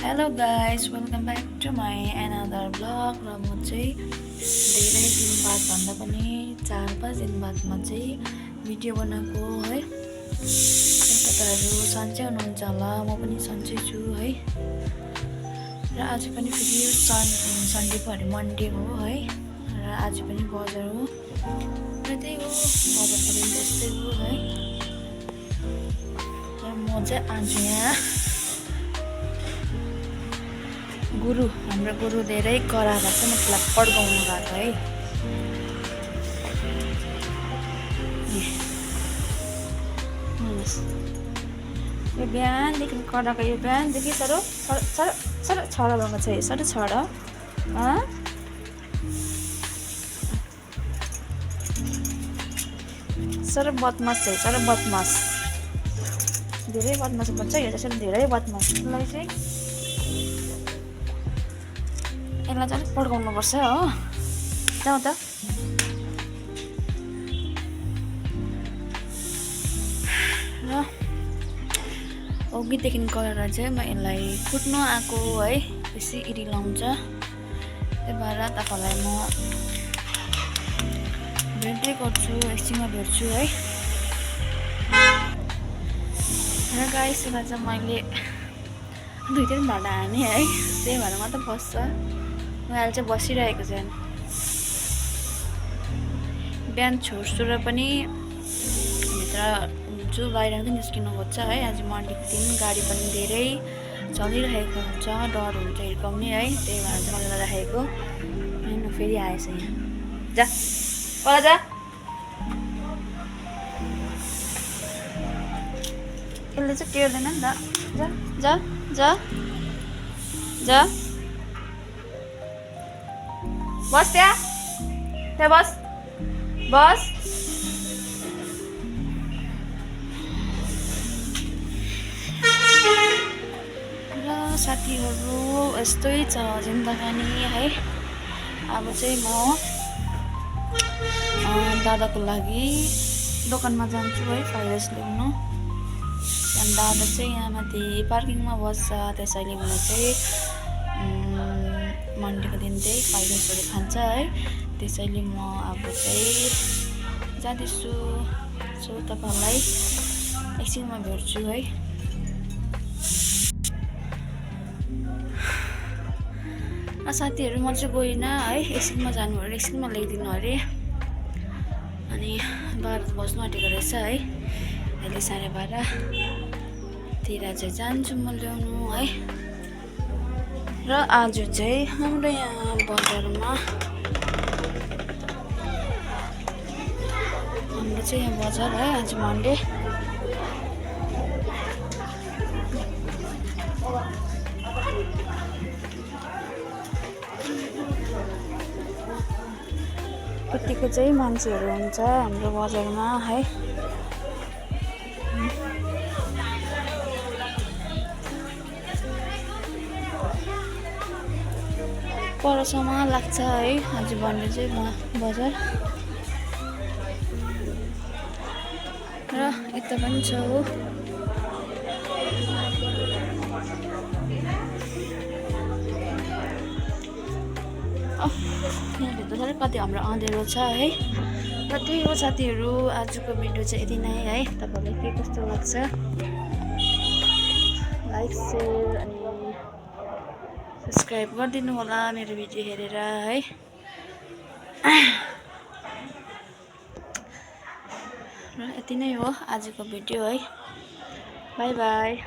Hello guys, welcome back to my another vlog र म चाहिँ धेरै दिन बाद भन्दा पनि 4-5 दिन बादमा चाहिँ भिडियो बनाएको है। तपाईहरु सन्चै हुनुहुन्छ होला, म पनि सन्चै छु है। र आज पनि फेरि सन्डे को हरे मन्डे हो है। र आज पनि बजार हो। र त्यही हो बजारको दिन त्यस्तै हो है। र म चाहिँ आज यहाँ हाम्रो गुरु धेरै कराएर चाहिँ मतलब पड्काउनु भएको है। यो बिहानदेखि कराएको, यो बिहानदेखि सरो छडा भएको छ। सरो छडा सरो बदमास छ। सरो बदमास धेरै बदमास बन्छ यो चाहिँ धेरै बदमास। यसलाई चाहिँ पड्काउनु पर्छ हो। जाऊ त। र अघिदेखि गरेर चाहिँ म यसलाई कुट्नु आएको है। बेसी इरी लाउँछ, त्यही भएर तपाईलाई म भेट्दै गर्छु, एकछिनमा भेट्छु है। र गाइस यसलाई चाहिँ मैले 2-3 भाडा हाने है, त्यही भएर मात्र बस्छ। अहिले चाहिँ बसिरहेको छ। बिहान छोड्छु र पनि भित्र हुन्छु, बाहिर पनि निस्किनु खोज्छ है। आज मन्डेको दिन गाडी पनि धेरै चलिरहेको हुन्छ, डर हुन्छ हिर्काउने है। त्यही भएर चाहिँ मैले राखेको। हैन फेरि आएछ यहाँ। जा ओला जा। यसले चाहिँ टेर्दैन नि त। जा जा जा जा बस त्यहाँ बस बस। र साथीहरू यस्तै छ जिन्दगानी है। अब चाहिँ म दादाको लागि दोकानमा जान्छु है, फ्राइड राइस ल्याउनु। त्यहाँदेखि दादा चाहिँ यहाँ माथि पार्किङमा बस्छ, त्यसैले मलाई चाहिँ मन्डेको दिन चाहिँ फ्राइड राइसहरू खान्छ है। त्यसैले म अब चाहिँ जाँदैछु। सो तपाईँलाई एकछिनमा भेट्छु है। साथीहरू म चाहिँ गइनँ है, एकछिनमा जानु अरे, एकछिनमा ल्याइदिनु अरे। अनि 12 बज्नु आँटेको रहेछ है। अहिले 12:30तिर चाहिँ जान्छु म ल्याउनु है। र आज चाहिँ हाम्रो यहाँ बजारमा हाम्रो चाहिँ यहाँ बजार है। आज मन्डे। कतिको चाहिँ मान्छेहरू हुन्छ हाम्रो बजारमा है। परसम्म लाग्छ है आज मन्डे चाहिँ बजार। र यता पनि छ हो। यहाँभित्र चाहिँ कति हाम्रो अँधेरो छ है। र त्यही हो साथीहरू, आजको भिडियो चाहिँ यति नै है। तपाईँलाई के कस्तो लाग्छ लाइक सेयर अनि सब्सक्राइब गरिदिनु होला मेरो भिडियो हेरेर है। र यति नै हो आजको भिडियो है। By by.